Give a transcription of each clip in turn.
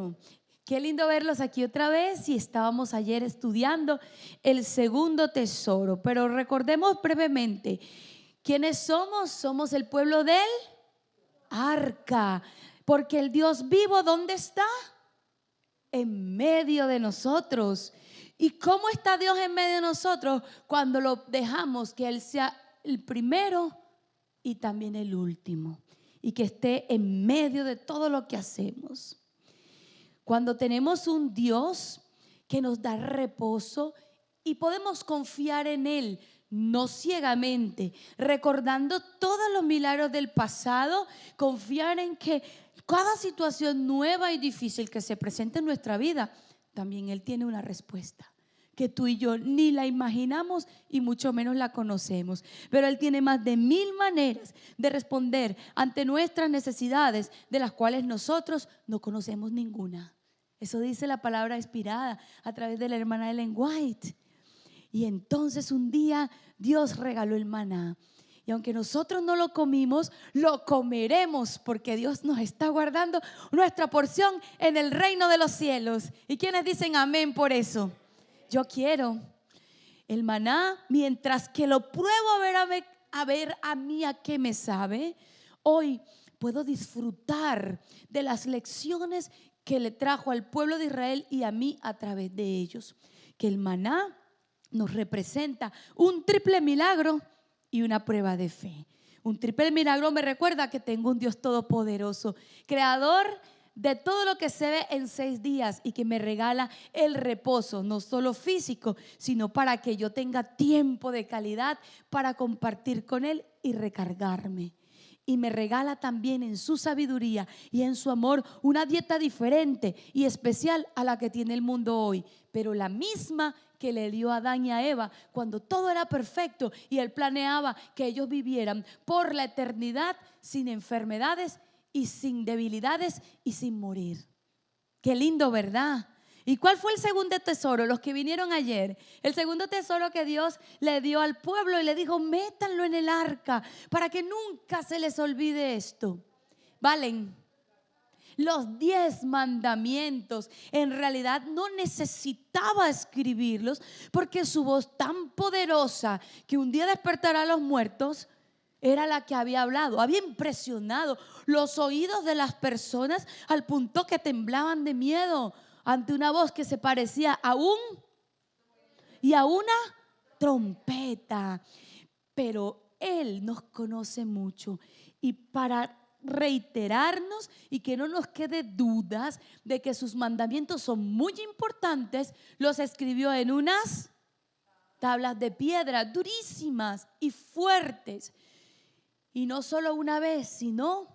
Bueno, qué lindo verlos aquí otra vez y estábamos ayer estudiando el segundo tesoro, pero recordemos brevemente, ¿quiénes somos? Somos el pueblo del arca, porque el Dios vivo, ¿dónde está? En medio de nosotros. ¿Y cómo está Dios en medio de nosotros? Cuando lo dejamos que Él sea el primero y también el último, y que esté en medio de todo lo que hacemos. Cuando tenemos un Dios que nos da reposo y podemos confiar en Él, no ciegamente, recordando todos los milagros del pasado, confiar en que cada situación nueva y difícil que se presenta en nuestra vida, también Él tiene una respuesta que tú y yo ni la imaginamos y mucho menos la conocemos. Pero Él tiene más de 1000 maneras de responder ante nuestras necesidades, de las cuales nosotros no conocemos ninguna. Eso dice la palabra inspirada a través de la hermana Ellen White. Y entonces un día Dios regaló el maná. Y aunque nosotros no lo comimos, lo comeremos porque Dios nos está guardando nuestra porción en el reino de los cielos. ¿Y quiénes dicen amén por eso? Yo quiero el maná, mientras que lo pruebo a ver a mí a qué me sabe. Hoy puedo disfrutar de las lecciones que le trajo al pueblo de Israel y a mí a través de ellos. Que el maná nos representa un triple milagro y una prueba de fe. Un triple milagro me recuerda que tengo un Dios todopoderoso, creador de todo lo que se ve en 6 días y que me regala el reposo, no solo físico, sino para que yo tenga tiempo de calidad para compartir con Él y recargarme. Y me regala también en su sabiduría y en su amor una dieta diferente y especial a la que tiene el mundo hoy, pero la misma que le dio a Adán y a Eva cuando todo era perfecto y Él planeaba que ellos vivieran por la eternidad sin enfermedades y sin debilidades y sin morir. Qué lindo, ¿verdad? ¿Y cuál fue el segundo tesoro? Los que vinieron ayer. El segundo tesoro que Dios le dio al pueblo y le dijo: métanlo en el arca para que nunca se les olvide esto. Valen los 10 mandamientos. En realidad no necesitaba escribirlos porque su voz tan poderosa que un día despertará a los muertos era la que había hablado. Había impresionado los oídos de las personas al punto que temblaban de miedo ante una voz que se parecía a una trompeta. Pero Él nos conoce mucho y para reiterarnos y que no nos quede dudas de que sus mandamientos son muy importantes, los escribió en unas tablas de piedra durísimas y fuertes. Y no solo una vez, sino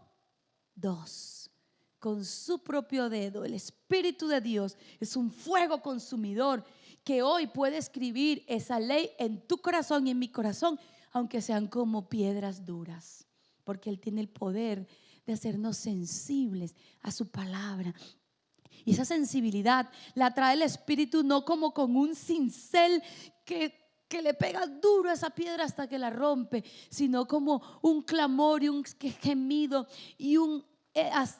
2, con su propio dedo. El Espíritu de Dios es un fuego consumidor que hoy puede escribir esa ley en tu corazón y en mi corazón, aunque sean como piedras duras, porque Él tiene el poder de hacernos sensibles a su palabra. Y esa sensibilidad la trae el Espíritu, no como con un cincel que le pega duro a esa piedra hasta que la rompe, sino como un clamor y un gemido y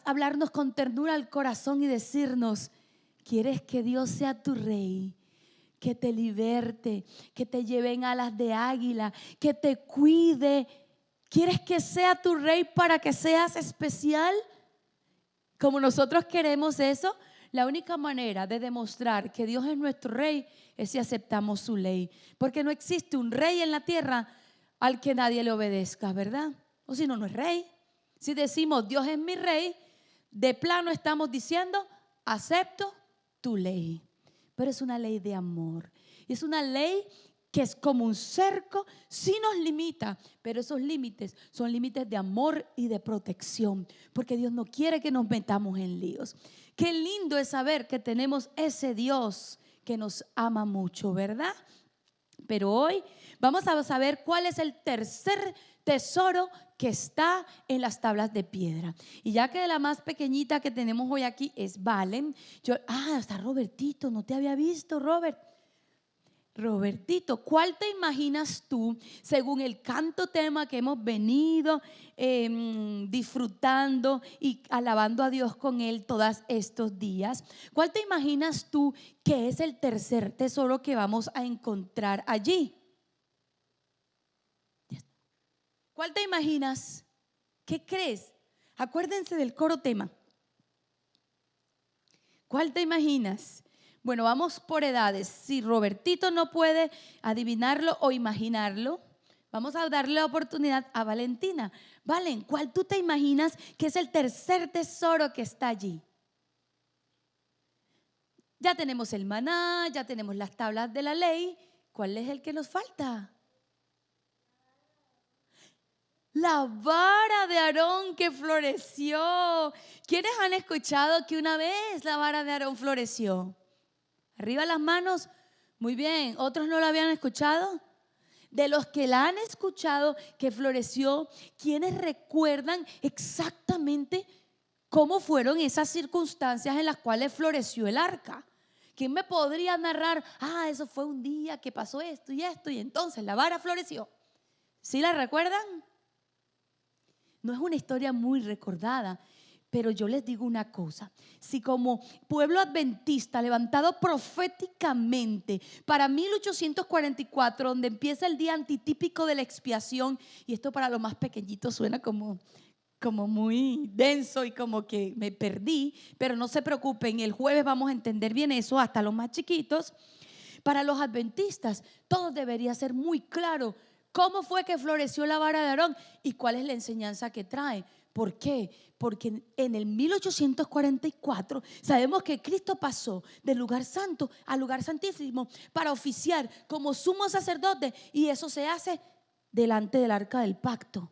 hablarnos con ternura al corazón y decirnos: ¿quieres que Dios sea tu rey? Que te liberte, que te lleve en alas de águila, que te cuide. ¿Quieres que sea tu rey para que seas especial? Como nosotros queremos eso, la única manera de demostrar que Dios es nuestro rey es si aceptamos su ley, porque no existe un rey en la tierra al que nadie le obedezca, ¿verdad? O si no, no es rey. Si decimos Dios es mi rey, de plano estamos diciendo acepto tu ley. Pero es una ley de amor, es una ley que es como un cerco, sí nos limita, pero esos límites son límites de amor y de protección, porque Dios no quiere que nos metamos en líos. Qué lindo es saber que tenemos ese Dios que nos ama mucho, ¿verdad? Pero hoy vamos a saber cuál es el tercer tesoro que está en las tablas de piedra. Y ya que la más pequeñita que tenemos hoy aquí es Valen, está Robertito, no te había visto, Robert. Robertito, ¿cuál te imaginas tú, según el canto tema que hemos venido disfrutando y alabando a Dios con él todos estos días? ¿Cuál te imaginas tú que es el tercer tesoro que vamos a encontrar allí? ¿Cuál te imaginas? ¿Qué crees? Acuérdense del coro tema. ¿Cuál te imaginas? Bueno, vamos por edades. Si Robertito no puede adivinarlo o imaginarlo, vamos a darle la oportunidad a Valentina. Valen, ¿cuál tú te imaginas que es el tercer tesoro que está allí? Ya tenemos el maná, ya tenemos las tablas de la ley. ¿Cuál es el que nos falta? La vara de Aarón que floreció. ¿Quiénes han escuchado que una vez la vara de Aarón floreció? Arriba las manos. Muy bien. ¿Otros no la habían escuchado? De los que la han escuchado que floreció, ¿quiénes recuerdan exactamente cómo fueron esas circunstancias en las cuales floreció el arca? ¿Quién me podría narrar? Eso fue un día que pasó esto y entonces la vara floreció. ¿Sí la recuerdan? No es una historia muy recordada, pero yo les digo una cosa: si como pueblo adventista levantado proféticamente para 1844, donde empieza el día antitípico de la expiación, y esto para los más pequeñitos suena como muy denso y como que me perdí, pero no se preocupen, el jueves vamos a entender bien eso, hasta los más chiquitos. Para los adventistas todo debería ser muy claro. ¿Cómo fue que floreció la vara de Aarón y cuál es la enseñanza que trae? ¿Por qué? Porque en el 1844 sabemos que Cristo pasó del lugar santo al lugar santísimo para oficiar como sumo sacerdote, y eso se hace delante del arca del pacto.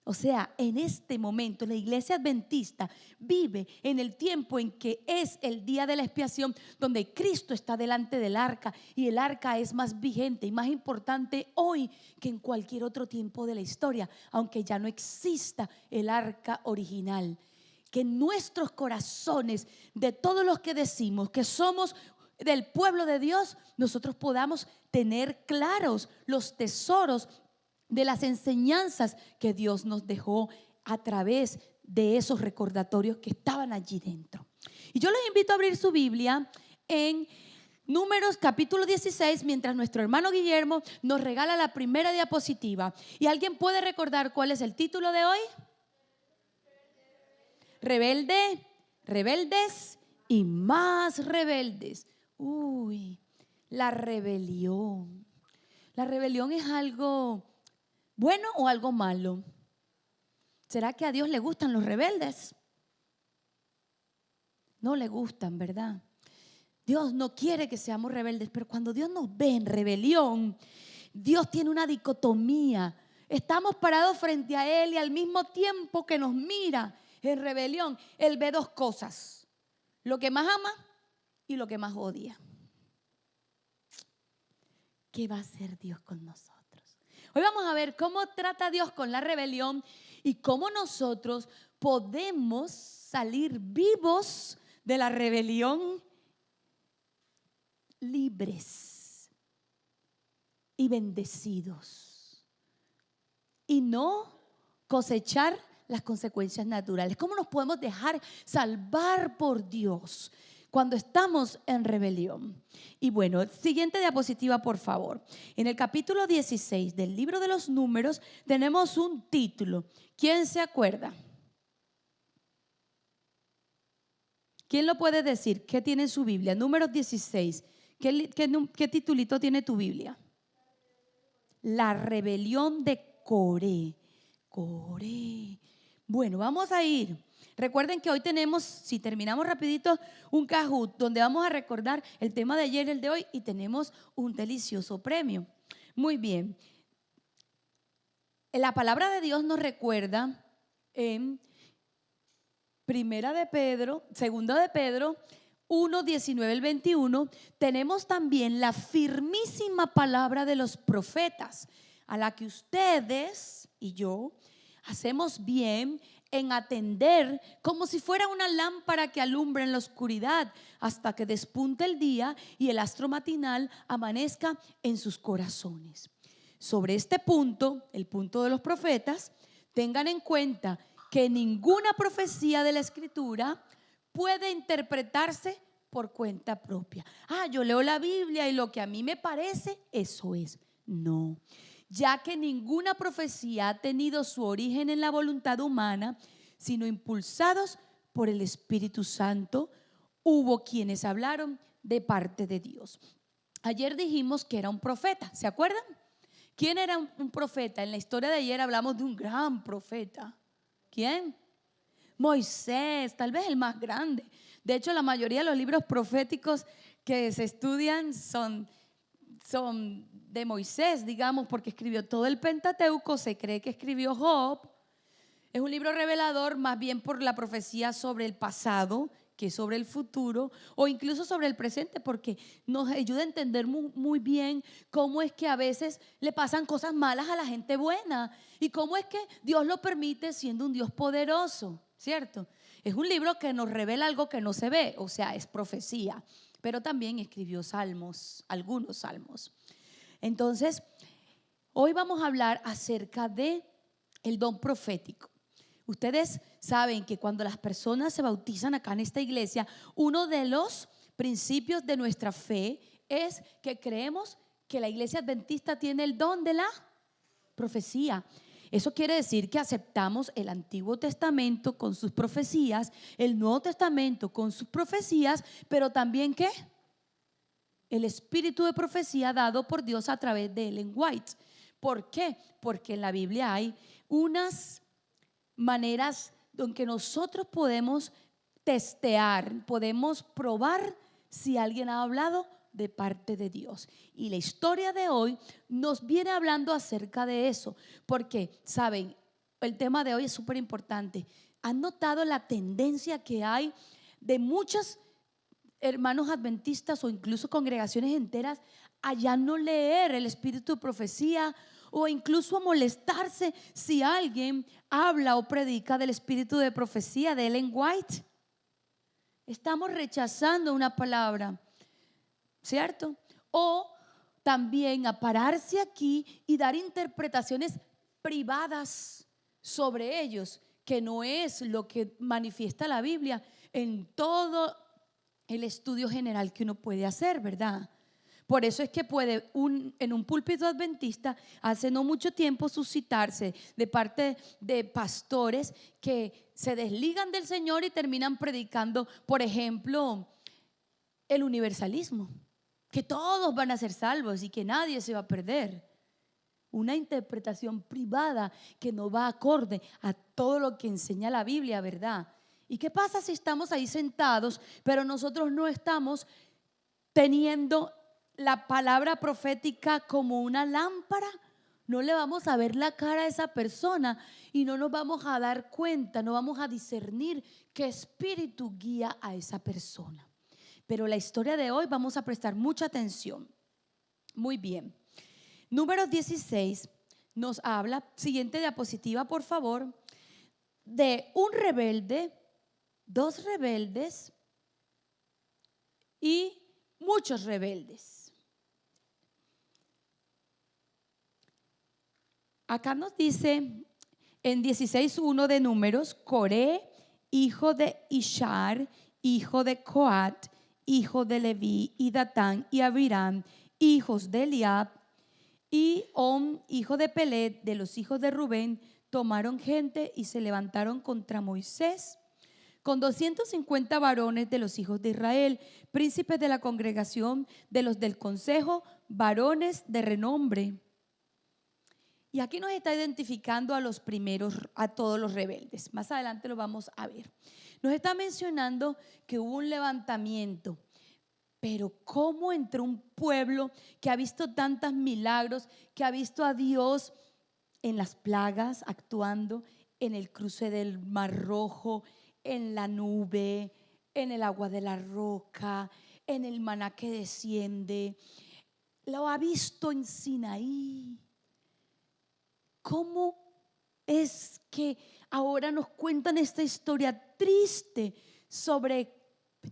O sea, en este momento la iglesia adventista vive en el tiempo en que es el día de la expiación, donde Cristo está delante del arca, y el arca es más vigente y más importante hoy que en cualquier otro tiempo de la historia, aunque ya no exista el arca original. Que en nuestros corazones, de todos los que decimos que somos del pueblo de Dios, nosotros podamos tener claros los tesoros de las enseñanzas que Dios nos dejó a través de esos recordatorios que estaban allí dentro. Y yo les invito a abrir su Biblia en Números capítulo 16, mientras nuestro hermano Guillermo nos regala la primera diapositiva. ¿Y alguien puede recordar cuál es el título de hoy? Rebelde, rebeldes y más rebeldes. La rebelión. La rebelión es algo bueno o algo malo. ¿Será que a Dios le gustan los rebeldes? No le gustan, ¿verdad? Dios no quiere que seamos rebeldes, pero cuando Dios nos ve en rebelión, Dios tiene una dicotomía. Estamos parados frente a Él y al mismo tiempo que nos mira en rebelión, Él ve dos cosas: lo que más ama y lo que más odia. ¿Qué va a hacer Dios con nosotros? Hoy vamos a ver cómo trata Dios con la rebelión y cómo nosotros podemos salir vivos de la rebelión, libres y bendecidos, y no cosechar las consecuencias naturales. ¿Cómo nos podemos dejar salvar por Dios cuando estamos en rebelión? Y bueno, siguiente diapositiva, por favor. En el capítulo 16 del libro de los Números tenemos un título. ¿Quién se acuerda? ¿Quién lo puede decir? ¿Qué tiene en su Biblia? Números 16. ¿Qué titulito tiene tu Biblia? La rebelión de Coré. Coré. Bueno, vamos a ir. Recuerden que hoy tenemos, si terminamos rapidito, un Kahoot donde vamos a recordar el tema de ayer y el de hoy, y tenemos un delicioso premio. Muy bien. La palabra de Dios nos recuerda en Primera de Pedro, Segunda de Pedro 1, 19 al 21, tenemos también la firmísima palabra de los profetas, a la que ustedes y yo hacemos bien en atender como si fuera una lámpara que alumbra en la oscuridad hasta que despunte el día y el astro matinal amanezca en sus corazones. Sobre este punto, el punto de los profetas, tengan en cuenta que ninguna profecía de la Escritura puede interpretarse por cuenta propia. Yo leo la Biblia y lo que a mí me parece, eso es. No, ya que ninguna profecía ha tenido su origen en la voluntad humana, sino impulsados por el Espíritu Santo, hubo quienes hablaron de parte de Dios. Ayer dijimos que era un profeta, ¿se acuerdan? ¿Quién era un profeta? En la historia de ayer hablamos de un gran profeta. ¿Quién? Moisés, tal vez el más grande. De hecho, la mayoría de los libros proféticos que se estudian son de Moisés, digamos, porque escribió todo el Pentateuco. Se cree que escribió Job. Es un libro revelador más bien por la profecía sobre el pasado que sobre el futuro, o incluso sobre el presente, porque nos ayuda a entender muy bien cómo es que a veces le pasan cosas malas a la gente buena y cómo es que Dios lo permite siendo un Dios poderoso, ¿cierto? Es un libro que nos revela algo que no se ve, o sea, es profecía, pero también escribió salmos, algunos salmos. Entonces, hoy vamos a hablar acerca de el don profético. Ustedes saben que cuando las personas se bautizan acá en esta iglesia, uno de los principios de nuestra fe es que creemos que la iglesia adventista tiene el don de la profecía. Eso quiere decir que aceptamos el Antiguo Testamento con sus profecías, el Nuevo Testamento con sus profecías, pero también ¿qué? El espíritu de profecía dado por Dios a través de Ellen White. ¿Por qué? Porque en la Biblia hay unas maneras en que nosotros podemos testear, podemos probar si alguien ha hablado de parte de Dios. Y la historia de hoy nos viene hablando acerca de eso, porque, saben, el tema de hoy es súper importante. ¿Han notado la tendencia que hay de muchos hermanos adventistas o incluso congregaciones enteras a ya no leer el espíritu de profecía o incluso a molestarse si alguien habla o predica del espíritu de profecía de Ellen White? Estamos rechazando una palabra, ¿cierto? O también a pararse aquí y dar interpretaciones privadas sobre ellos, que no es lo que manifiesta la Biblia en todo el estudio general que uno puede hacer, ¿verdad? Por eso es que puede en un púlpito adventista hace no mucho tiempo suscitarse de parte de pastores que se desligan del Señor y terminan predicando, por ejemplo, el universalismo, que todos van a ser salvos y que nadie se va a perder. Una interpretación privada que no va acorde a todo lo que enseña la Biblia, ¿verdad? ¿Y qué pasa si estamos ahí sentados, pero nosotros no estamos teniendo la palabra profética como una lámpara? No le vamos a ver la cara a esa persona y no nos vamos a dar cuenta, no vamos a discernir qué espíritu guía a esa persona. Pero la historia de hoy vamos a prestar mucha atención. Muy bien. Números 16 nos habla, siguiente diapositiva por favor, de un rebelde, dos rebeldes y muchos rebeldes. Acá nos dice en 16:1 de Números, Coré, hijo de Ishar, hijo de Coat, hijo de Leví, y Datán y Abiram, hijos de Eliab, y On, hijo de Pelet, de los hijos de Rubén, tomaron gente y se levantaron contra Moisés con 250 varones de los hijos de Israel, príncipes de la congregación, de los del consejo, varones de renombre. Y aquí nos está identificando a los primeros, a todos los rebeldes. Más adelante lo vamos a ver. Nos está mencionando que hubo un levantamiento. Pero ¿cómo entre un pueblo que ha visto tantos milagros, que ha visto a Dios en las plagas actuando, en el cruce del Mar Rojo, en la nube, en el agua de la roca, en el maná que desciende, lo ha visto en Sinaí? ¿Cómo es que ahora nos cuentan esta historia triste sobre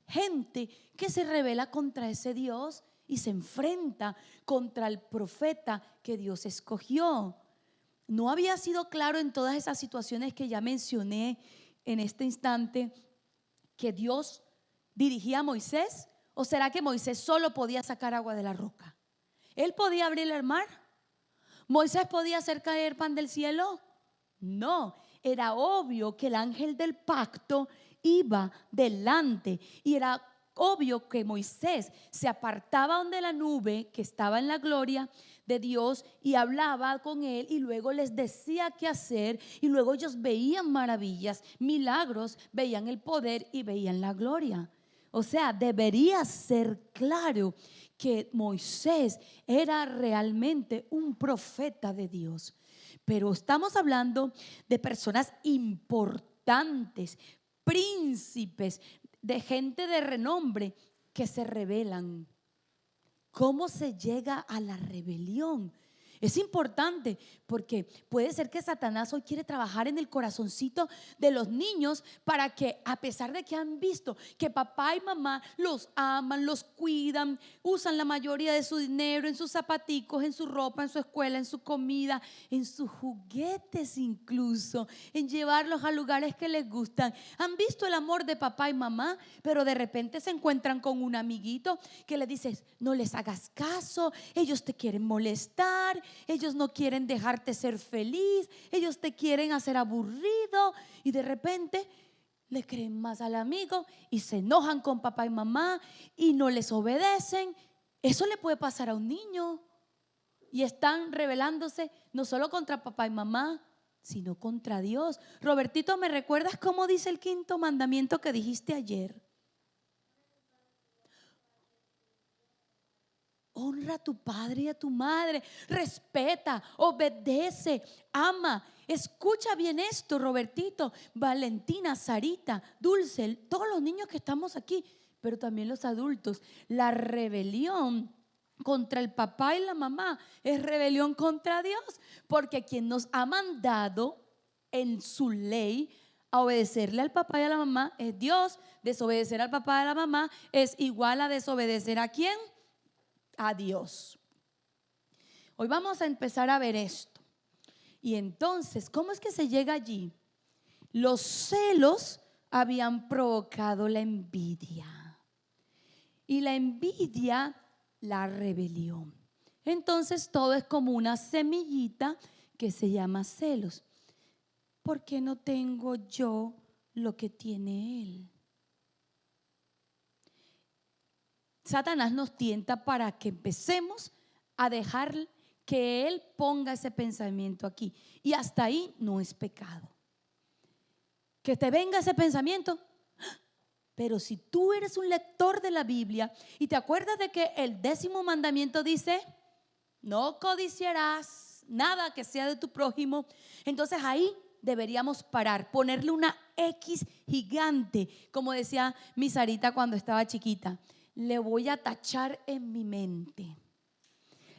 gente que se rebela contra ese Dios y se enfrenta contra el profeta que Dios escogió. ¿No había sido claro en todas esas situaciones que ya mencioné en este instante que Dios dirigía a Moisés? ¿O será que Moisés solo podía sacar agua de la roca? ¿Él podía abrir el mar? ¿Moisés podía hacer caer pan del cielo? No, era obvio que el ángel del pacto iba delante y era obvio que Moisés se apartaba de la nube que estaba en la gloria de Dios y hablaba con él y luego les decía qué hacer y luego ellos veían maravillas, milagros, veían el poder y veían la gloria. O sea, debería ser claro que Moisés era realmente un profeta de Dios. Pero estamos hablando de personas importantes, príncipes, de gente de renombre que se rebelan. ¿Cómo se llega a la rebelión? Es importante porque puede ser que Satanás hoy quiere trabajar en el corazoncito de los niños para que, a pesar de que han visto que papá y mamá los aman, los cuidan, usan la mayoría de su dinero en sus zapaticos, en su ropa, en su escuela, en su comida, en sus juguetes incluso, en llevarlos a lugares que les gustan, han visto el amor de papá y mamá, pero de repente se encuentran con un amiguito que le dices: no les hagas caso, ellos te quieren molestar, ellos no quieren dejarte ser feliz, ellos te quieren hacer aburrido, y de repente le creen más al amigo y se enojan con papá y mamá y no les obedecen. Eso le puede pasar a un niño y están rebelándose no solo contra papá y mamá, sino contra Dios. Robertito, ¿me recuerdas cómo dice el quinto mandamiento que dijiste ayer? Honra a tu padre y a tu madre, respeta, obedece, ama. Escucha bien esto, Robertito, Valentina, Sarita, Dulce, todos los niños que estamos aquí, pero también los adultos. La rebelión contra el papá y la mamá es rebelión contra Dios, porque quien nos ha mandado en su ley a obedecerle al papá y a la mamá es Dios. Desobedecer al papá y a la mamá es igual a desobedecer ¿a quién? A Dios. Hoy vamos a empezar a ver esto. Y entonces, ¿cómo es que se llega allí? Los celos habían provocado la envidia. Y la envidia, la rebelión. Entonces todo es como una semillita que se llama celos. ¿Por qué no tengo yo lo que tiene él? Satanás nos tienta para que empecemos a dejar que él ponga ese pensamiento aquí. Y hasta ahí no es pecado. Que te venga ese pensamiento. Pero si tú eres un lector de la Biblia y te acuerdas de que el 10º mandamiento dice: no codiciarás nada que sea de tu prójimo, entonces ahí deberíamos parar, ponerle una X gigante, como decía mi Sarita cuando estaba chiquita. Le voy a tachar en mi mente.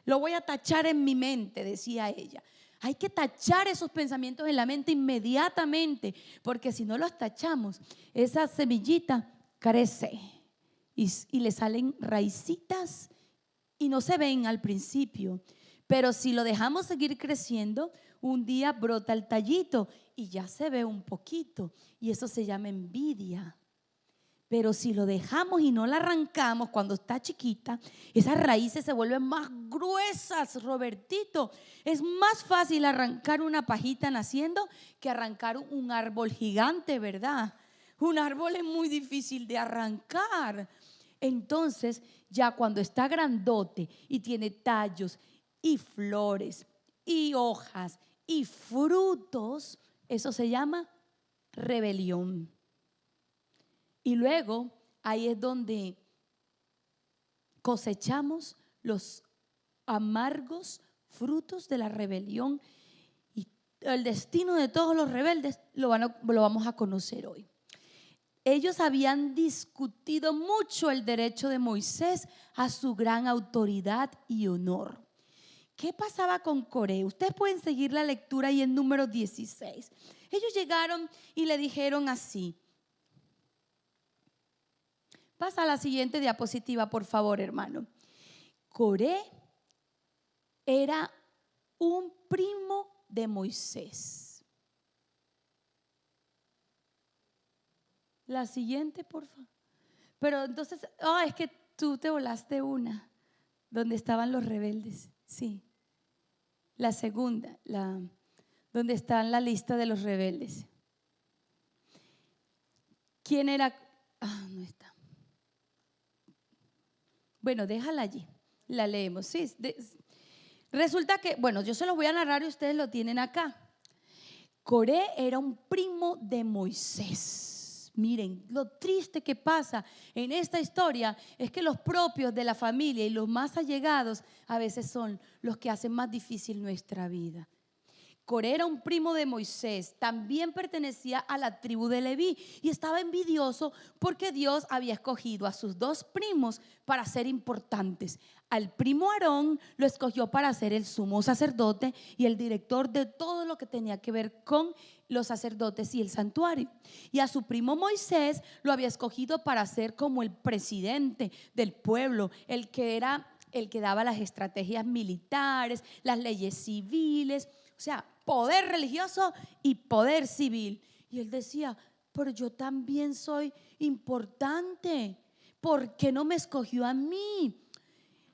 Lo voy a tachar en mi mente, decía ella. Hay que tachar esos pensamientos en la mente inmediatamente, porque si no los tachamos, esa semillita crece y le salen raicitas y no se ven al principio. Pero si lo dejamos seguir creciendo, un día brota el tallito y ya se ve un poquito, y eso se llama envidia. Pero si lo dejamos y no la arrancamos cuando está chiquita, esas raíces se vuelven más gruesas, Robertito. Es más fácil arrancar una pajita naciendo que arrancar un árbol gigante, ¿verdad? Un árbol es muy difícil de arrancar. Entonces, ya cuando está grandote y tiene tallos y flores y hojas y frutos, eso se llama rebelión. Y luego ahí es donde cosechamos los amargos frutos de la rebelión, y el destino de todos los rebeldes lo vamos a conocer hoy. Ellos habían discutido mucho el derecho de Moisés a su gran autoridad y honor. ¿qué pasaba con Coré? Ustedes pueden seguir la lectura ahí en número 16. Ellos llegaron y le dijeron así. Pasa a la siguiente diapositiva, por favor, hermano. Coré era un primo de Moisés. La siguiente, por favor. Pero entonces, es que tú te volaste una, donde estaban los rebeldes. Sí. La segunda, donde está en la lista de los rebeldes. ¿Quién era? No está. Bueno, déjala allí. La leemos. Sí, resulta que, bueno, yo se los voy a narrar y ustedes lo tienen acá. Coré era un primo de Moisés. Miren, lo triste que pasa en esta historia es que los propios de la familia y los más allegados a veces son los que hacen más difícil nuestra vida. Coré era un primo de Moisés, también pertenecía a la tribu de Leví y estaba envidioso porque Dios había escogido a sus dos primos para ser importantes. Al primo Aarón lo escogió para ser el sumo sacerdote y el director de todo lo que tenía que ver con los sacerdotes y el santuario. Y a su primo Moisés lo había escogido para ser como el presidente del pueblo, el que daba las estrategias militares, las leyes civiles, o sea, poder religioso y poder civil. Y él decía, pero yo también soy importante, ¿por qué no me escogió a mí?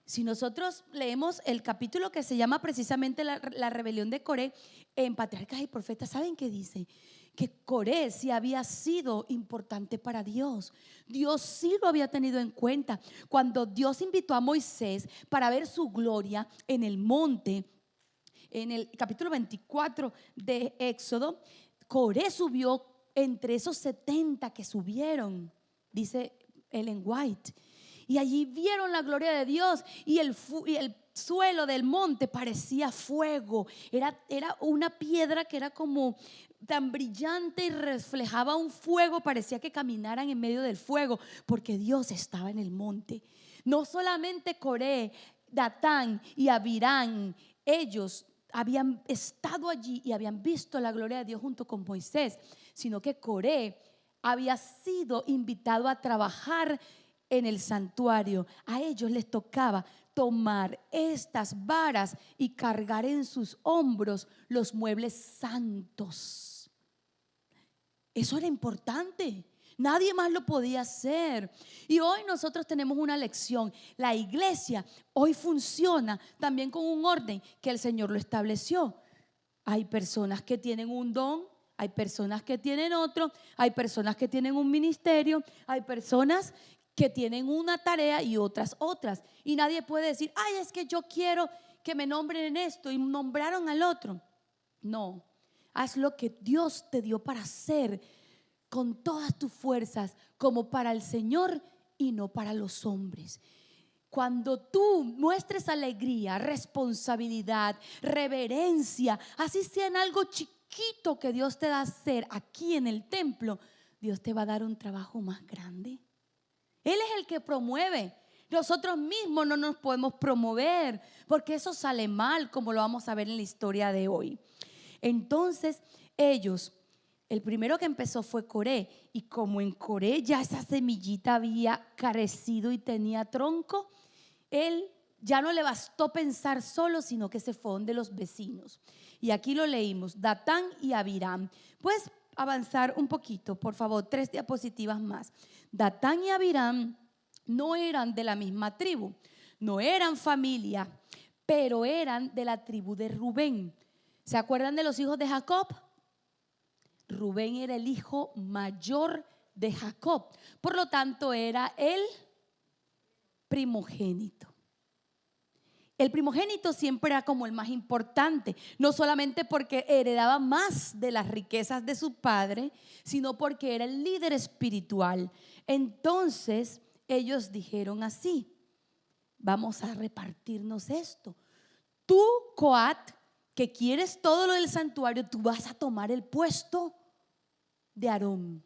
Si nosotros leemos el capítulo que se llama precisamente la rebelión de Coré, en Patriarcas y Profetas, ¿saben qué dice? Que Coré sí había sido importante para Dios. Dios sí lo había tenido en cuenta. Cuando Dios invitó a Moisés para ver su gloria en el monte, en el capítulo 24 de Éxodo, Coré subió entre esos 70 que subieron, dice Ellen White. Y allí vieron la gloria de Dios y el suelo del monte parecía fuego. Era una piedra que era como tan brillante y reflejaba un fuego. Parecía que caminaran en medio del fuego porque Dios estaba en el monte. No solamente Coré, Datán y Abirán, ellos habían estado allí y habían visto la gloria de Dios junto con Moisés, sino que Coré había sido invitado a trabajar en el santuario. A ellos les tocaba tomar estas varas y cargar en sus hombros los muebles santos. Eso era importante. Nadie más lo podía hacer. Y hoy nosotros tenemos una lección. La iglesia hoy funciona también con un orden que el Señor lo estableció. Hay personas que tienen un don, hay personas que tienen otro, hay personas que tienen un ministerio, hay personas que tienen una tarea y otras. Y nadie puede decir, ay, es que yo quiero que me nombren en esto y nombraron al otro. No, haz lo que Dios te dio para hacer con todas tus fuerzas, como para el Señor y no para los hombres. Cuando tú muestres alegría, responsabilidad, reverencia, así sea en algo chiquito que Dios te da a hacer aquí en el templo, Dios te va a dar un trabajo más grande. Él es el que promueve. Nosotros mismos no nos podemos promover porque eso sale mal, como lo vamos a ver en la historia de hoy. Entonces ellos, el primero que empezó fue Coré, y como en Coré ya esa semillita había carecido y tenía tronco, él ya no le bastó pensar solo, sino que se fue donde los vecinos. Y aquí lo leímos, Datán y Abiram. Puedes avanzar un poquito, por favor, 3 diapositivas más. Datán y Abiram no eran de la misma tribu, no eran familia, pero eran de la tribu de Rubén. ¿Se acuerdan de los hijos de Jacob? Rubén era el hijo mayor de Jacob, por lo tanto era el primogénito. El primogénito siempre era como el más importante, no solamente porque heredaba más de las riquezas de su padre, sino porque era el líder espiritual. Entonces ellos dijeron así, vamos a repartirnos esto. Tú, Coat, que quieres todo lo del santuario, tú vas a tomar el puesto de Aarón.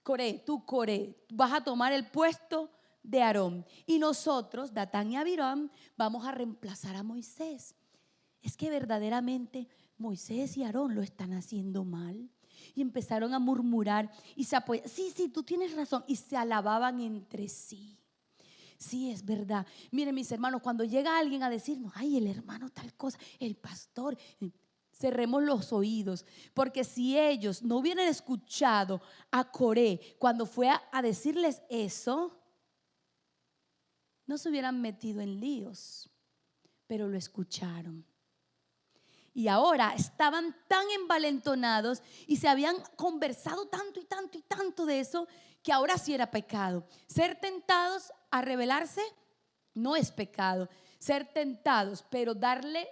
Coré, tú Coré, vas a tomar el puesto de Aarón. Y nosotros, Datán y Abiram, vamos a reemplazar a Moisés. Es que verdaderamente Moisés y Aarón lo están haciendo mal. Y empezaron a murmurar y se apoyaban. Sí, tú tienes razón. Y se alababan entre sí. Sí, es verdad. Miren, mis hermanos, cuando llega alguien a decirnos, ay, el hermano tal cosa, el pastor, cerremos los oídos, porque si ellos no hubieran escuchado a Coré cuando fue a decirles eso, no se hubieran metido en líos, pero lo escucharon. Y ahora estaban tan envalentonados y se habían conversado tanto y tanto y tanto de eso, que ahora sí era pecado. Ser tentados a rebelarse no es pecado. Ser tentados, pero darle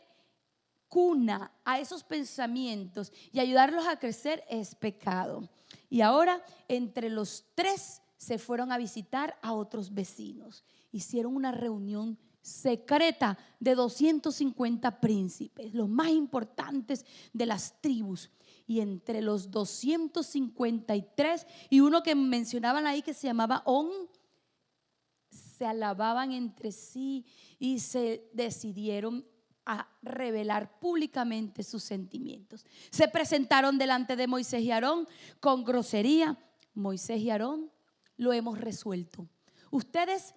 cuna a esos pensamientos y ayudarlos a crecer es pecado. Y ahora entre los tres se fueron a visitar a otros vecinos. Hicieron una reunión secreta de 250 príncipes, los más importantes de las tribus. Y entre los 253 y uno que mencionaban ahí que se llamaba On, se alababan entre sí y se decidieron a revelar públicamente sus sentimientos. Se presentaron delante de Moisés y Aarón con grosería. Moisés y Aarón, lo hemos resuelto. Ustedes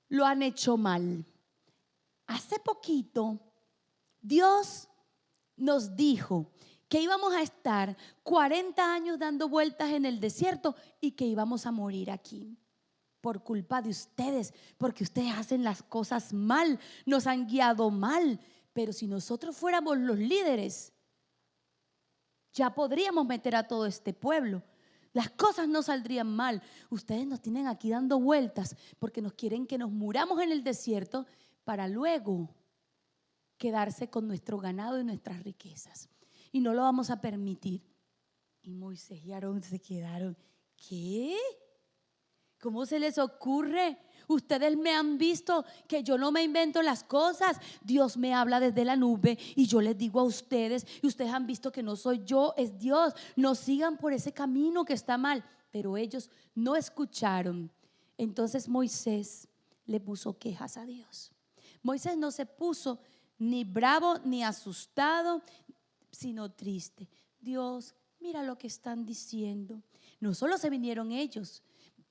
lo han hecho mal. Hace poquito Dios nos dijo que íbamos a estar 40 años dando vueltas en el desierto y que íbamos a morir aquí. Por culpa de ustedes, porque ustedes hacen las cosas mal, nos han guiado mal. Pero si nosotros fuéramos los líderes, ya podríamos meter a todo este pueblo. Las cosas no saldrían mal. Ustedes nos tienen aquí dando vueltas porque nos quieren que nos muramos en el desierto para luego quedarse con nuestro ganado y nuestras riquezas. Y no lo vamos a permitir. Y Moisés y Aarón se quedaron, ¿qué? ¿Cómo se les ocurre? Ustedes me han visto que yo no me invento las cosas. Dios me habla desde la nube y yo les digo a ustedes, y ustedes han visto que no soy yo, es Dios. No sigan por ese camino que está mal. Pero ellos no escucharon. Entonces Moisés le puso quejas a Dios. Moisés no se puso ni bravo ni asustado, sino triste. Dios, mira lo que están diciendo. No solo se vinieron ellos,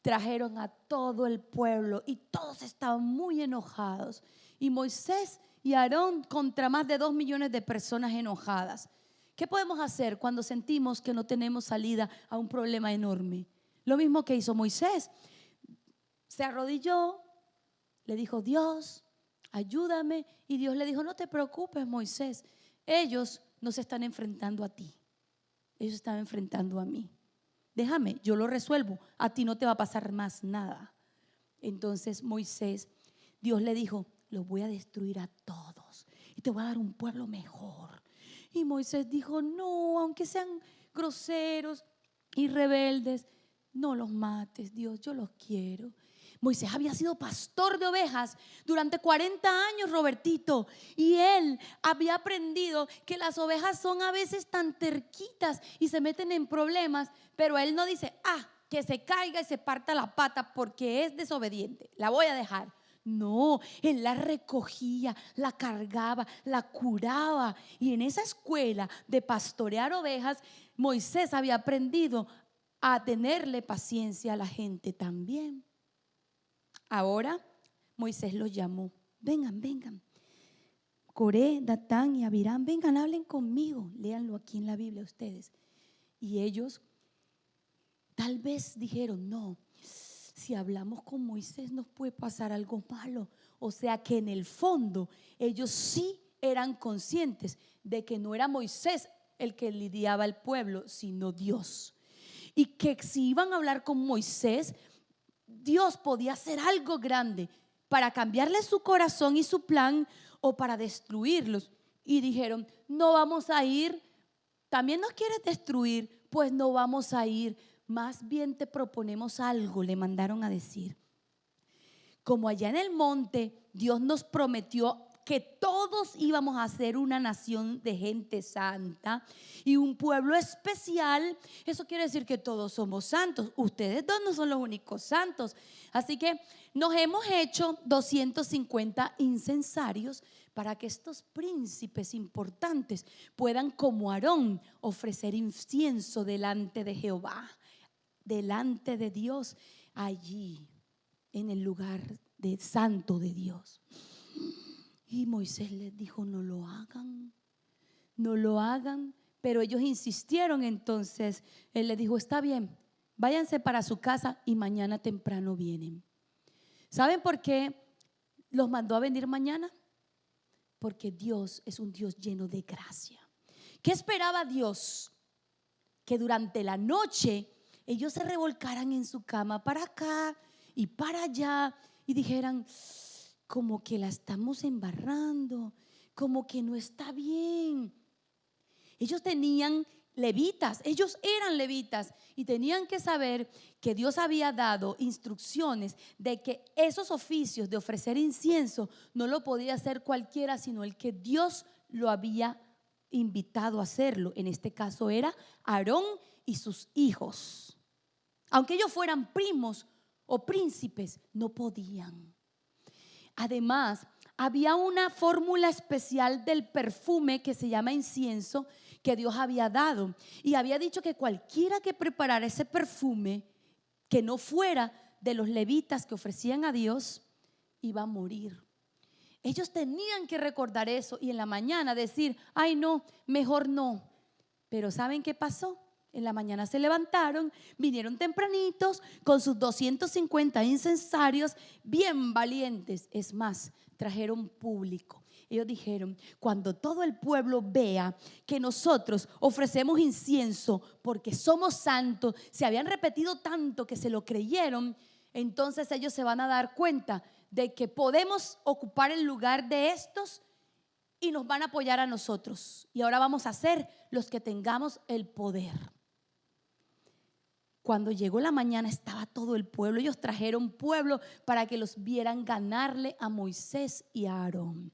trajeron a todo el pueblo y todos estaban muy enojados. Y Moisés y Aarón contra más de 2 millones de personas enojadas. ¿Qué podemos hacer cuando sentimos que no tenemos salida a un problema enorme? Lo mismo que hizo Moisés. Se arrodilló, le dijo, Dios, ayúdame. Y Dios le dijo, no te preocupes, Moisés. Ellos no se están enfrentando a ti. Ellos están enfrentando a mí. Déjame, yo lo resuelvo, a ti no te va a pasar más nada. Entonces Moisés, Dios le dijo, los voy a destruir a todos y te voy a dar un pueblo mejor. Y Moisés dijo, no, aunque sean groseros y rebeldes, no los mates, Dios, yo los quiero. Moisés había sido pastor de ovejas durante 40 años, Robertito, y él había aprendido que las ovejas son a veces tan terquitas y se meten en problemas, pero él no dice, que se caiga y se parta la pata porque es desobediente, la voy a dejar. No, él la recogía, la cargaba, la curaba, y en esa escuela de pastorear ovejas, Moisés había aprendido a tenerle paciencia a la gente también. Ahora Moisés los llamó, vengan, Coré, Datán y Abiram, vengan, hablen conmigo, léanlo aquí en la Biblia ustedes. Y ellos tal vez dijeron, no, si hablamos con Moisés nos puede pasar algo malo. O sea que en el fondo ellos sí eran conscientes de que no era Moisés el que lidiaba al pueblo, sino Dios. Y que si iban a hablar con Moisés, Dios podía hacer algo grande para cambiarle su corazón y su plan o para destruirlos. Y dijeron, no vamos a ir. ¿También nos quieres destruir? Pues no vamos a ir. Más bien te proponemos algo, le mandaron a decir. Como allá en el monte Dios nos prometió que todos íbamos a ser una nación de gente santa y un pueblo especial. Eso quiere decir que todos somos santos. Ustedes dos no son los únicos santos. Así que nos hemos hecho 250 incensarios para que estos príncipes importantes puedan, como Aarón, ofrecer incienso delante de Jehová, delante de Dios, allí en el lugar santo de Dios. Y Moisés les dijo: no lo hagan, no lo hagan. Pero ellos insistieron. Entonces él les dijo: está bien, váyanse para su casa y mañana temprano vienen. ¿Saben por qué los mandó a venir mañana? Porque Dios es un Dios lleno de gracia. ¿Qué esperaba Dios? Que durante la noche ellos se revolcaran en su cama para acá y para allá y dijeran: como que la estamos embarrando, como que no está bien. Ellos tenían levitas, ellos eran levitas y tenían que saber que Dios había dado instrucciones de que esos oficios de ofrecer incienso no lo podía hacer cualquiera, sino el que Dios lo había invitado a hacerlo. En este caso era Aarón y sus hijos. Aunque ellos fueran primos o príncipes, no podían. Además, había una fórmula especial del perfume que se llama incienso que Dios había dado, y había dicho que cualquiera que preparara ese perfume que no fuera de los levitas que ofrecían a Dios iba a morir. Ellos tenían que recordar eso y en la mañana decir: ay no, mejor no. Pero ¿saben qué pasó? En la mañana se levantaron, vinieron tempranitos con sus 250 incensarios bien valientes. Es más, trajeron público. Ellos dijeron: cuando todo el pueblo vea que nosotros ofrecemos incienso porque somos santos, se habían repetido tanto que se lo creyeron, entonces ellos se van a dar cuenta de que podemos ocupar el lugar de estos y nos van a apoyar a nosotros. Y ahora vamos a ser los que tengamos el poder. Cuando llegó la mañana estaba todo el pueblo. Ellos trajeron pueblo para que los vieran ganarle a Moisés y a Aarón.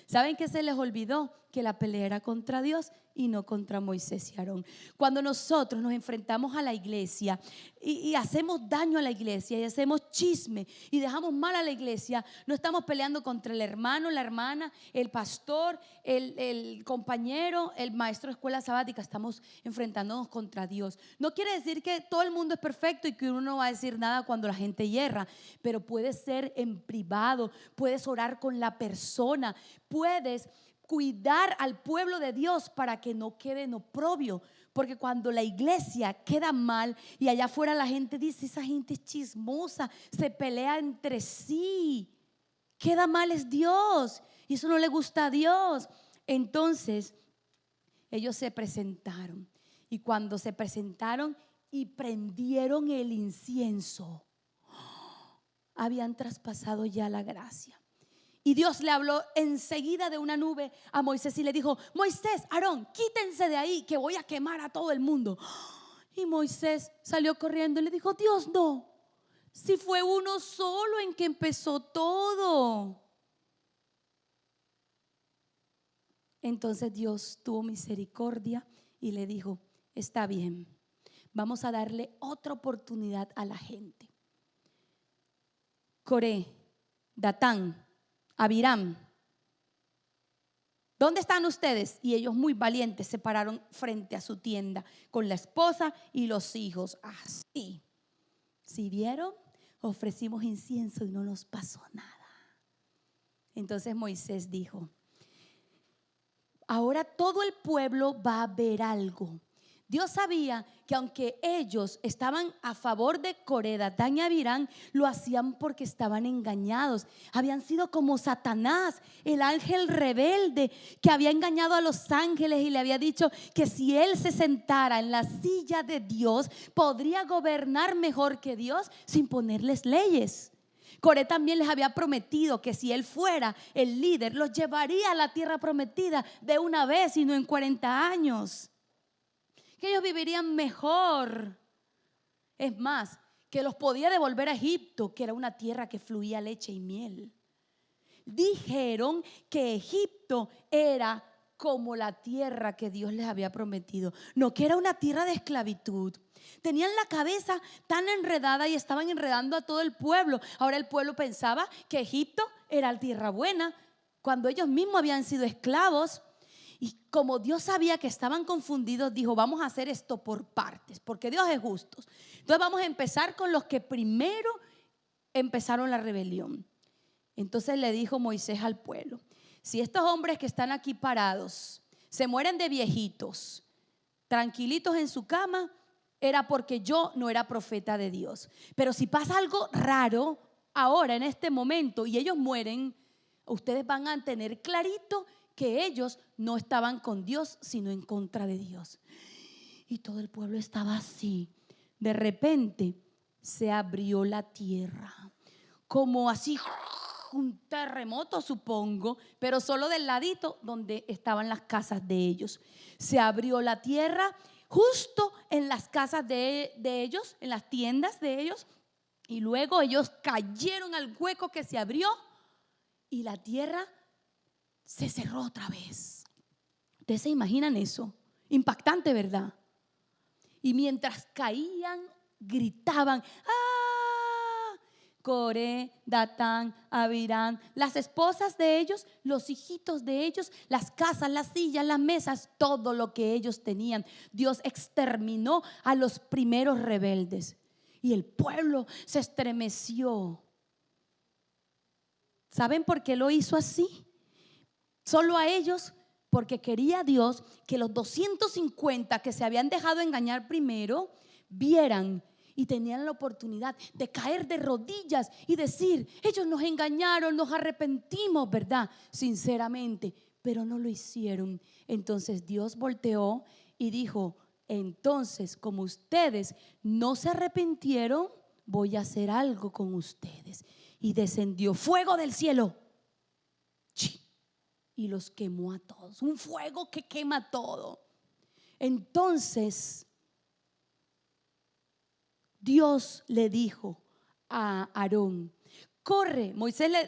¿Saben qué se les olvidó? Que la pelea era contra Dios y no contra Moisés y Aarón. Cuando nosotros nos enfrentamos a la iglesia y hacemos daño a la iglesia y hacemos chisme y dejamos mal a la iglesia, no estamos peleando contra el hermano, la hermana, el pastor, el compañero, el maestro de escuela sabática. Estamos enfrentándonos contra Dios. No quiere decir que todo el mundo es perfecto y que uno no va a decir nada cuando la gente yerra, pero puede ser en privado, puedes orar con la persona, puedes cuidar al pueblo de Dios para que no quede en oprobio. Porque cuando la iglesia queda mal y allá afuera la gente dice: esa gente es chismosa, se pelea entre sí, queda mal es Dios y eso no le gusta a Dios. Entonces ellos se presentaron, y cuando se presentaron y prendieron el incienso, habían traspasado ya la gracia. Y Dios le habló enseguida de una nube a Moisés y le dijo: Moisés, Aarón, quítense de ahí que voy a quemar a todo el mundo. Y Moisés salió corriendo y le dijo: Dios, no, si fue uno solo en que empezó todo. Entonces Dios tuvo misericordia y le dijo: está bien, vamos a darle otra oportunidad a la gente. Coré, Datán, Abiram, ¿dónde están ustedes? Y ellos, muy valientes, se pararon frente a su tienda con la esposa y los hijos. Así, si vieron, ofrecimos incienso y no nos pasó nada. Entonces Moisés dijo: ahora todo el pueblo va a ver algo. Dios sabía que aunque ellos estaban a favor de Coré, Datán y Abiram, lo hacían porque estaban engañados. Habían sido como Satanás, el ángel rebelde que había engañado a los ángeles y le había dicho que si él se sentara en la silla de Dios, podría gobernar mejor que Dios sin ponerles leyes. Coré también les había prometido que si él fuera el líder, los llevaría a la tierra prometida de una vez y no en 40 años. Que ellos vivirían mejor. Es más, que los podía devolver a Egipto, que era una tierra que fluía leche y miel. Dijeron que Egipto era como la tierra que Dios les había prometido, no que era una tierra de esclavitud. Tenían la cabeza tan enredada y estaban enredando a todo el pueblo. Ahora el pueblo pensaba que Egipto era la tierra buena, cuando ellos mismos habían sido esclavos. Y como Dios sabía que estaban confundidos, dijo: vamos a hacer esto por partes, porque Dios es justo. Entonces vamos a empezar con los que primero empezaron la rebelión. Entonces le dijo Moisés al pueblo: si estos hombres que están aquí parados se mueren de viejitos, tranquilitos en su cama, era porque yo no era profeta de Dios. Pero si pasa algo raro ahora en este momento y ellos mueren, ustedes van a tener clarito que ellos no estaban con Dios, sino en contra de Dios. Y todo el pueblo estaba así. De repente se abrió la tierra, como así un terremoto, supongo, pero solo del ladito donde estaban las casas de ellos. Se abrió la tierra justo en las casas de ellos, en las tiendas de ellos, y luego ellos cayeron al hueco que se abrió y la tierra se cerró otra vez. ¿Ustedes se imaginan eso? Impactante, ¿verdad? Y mientras caían, gritaban: ¡ah! Coré, Datán, Abirán, las esposas de ellos, los hijitos de ellos, las casas, las sillas, las mesas, todo lo que ellos tenían. Dios exterminó a los primeros rebeldes y el pueblo se estremeció. ¿Saben por qué lo hizo así? Solo a ellos, porque quería Dios que los 250 que se habían dejado engañar primero vieran y tenían la oportunidad de caer de rodillas y decir: ellos nos engañaron, nos arrepentimos, ¿verdad? Sinceramente, pero no lo hicieron. Entonces Dios volteó y dijo: entonces, como ustedes no se arrepintieron, voy a hacer algo con ustedes. Y descendió fuego del cielo y los quemó a todos. Un fuego que quema todo. Entonces Dios le dijo a Aarón: corre.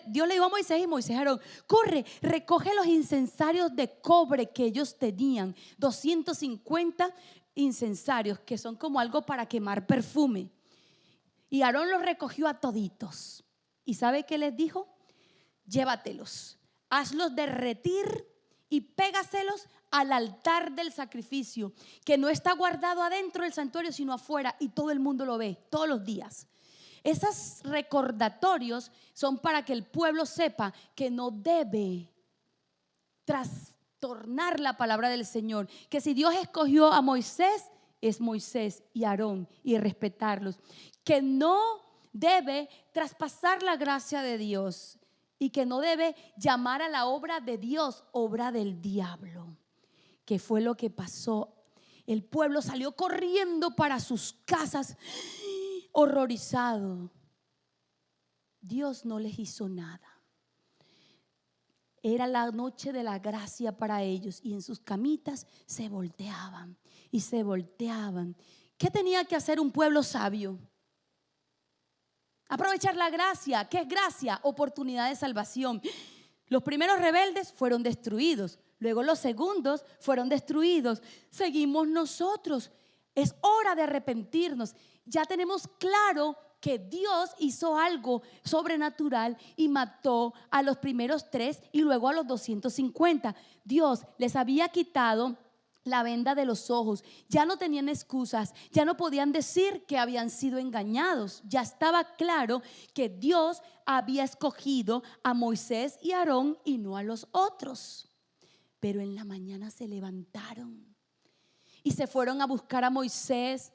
Dios le dijo a Moisés y Moisés a Aarón: corre, recoge los incensarios de cobre que ellos tenían, 250 incensarios, que son como algo para quemar perfume. Y Aarón los recogió a toditos. ¿Y sabe qué les dijo? Llévatelos, hazlos derretir y pégaselos al altar del sacrificio, que no está guardado adentro del santuario sino afuera, y todo el mundo lo ve todos los días. Esos recordatorios son para que el pueblo sepa que no debe trastornar la palabra del Señor, que si Dios escogió a Moisés, es Moisés y Aarón, y respetarlos, que no debe traspasar la gracia de Dios y que no debe llamar a la obra de Dios obra del diablo. ¿Qué fue lo que pasó? El pueblo salió corriendo para sus casas, horrorizado. Dios no les hizo nada. Era la noche de la gracia para ellos y en sus camitas se volteaban y se volteaban. ¿Qué tenía que hacer un pueblo sabio? Aprovechar la gracia. ¿Qué es gracia? Oportunidad de salvación. Los primeros rebeldes fueron destruidos, luego los segundos fueron destruidos. Seguimos nosotros. Es hora de arrepentirnos. Ya tenemos claro que Dios hizo algo sobrenatural y mató a los primeros 3 y luego a los 250. Dios les había quitado la venda de los ojos, ya no tenían excusas, ya no podían decir que habían sido engañados. Ya estaba claro que Dios había escogido a Moisés y Aarón y no a los otros. Pero en la mañana se levantaron y se fueron a buscar a Moisés.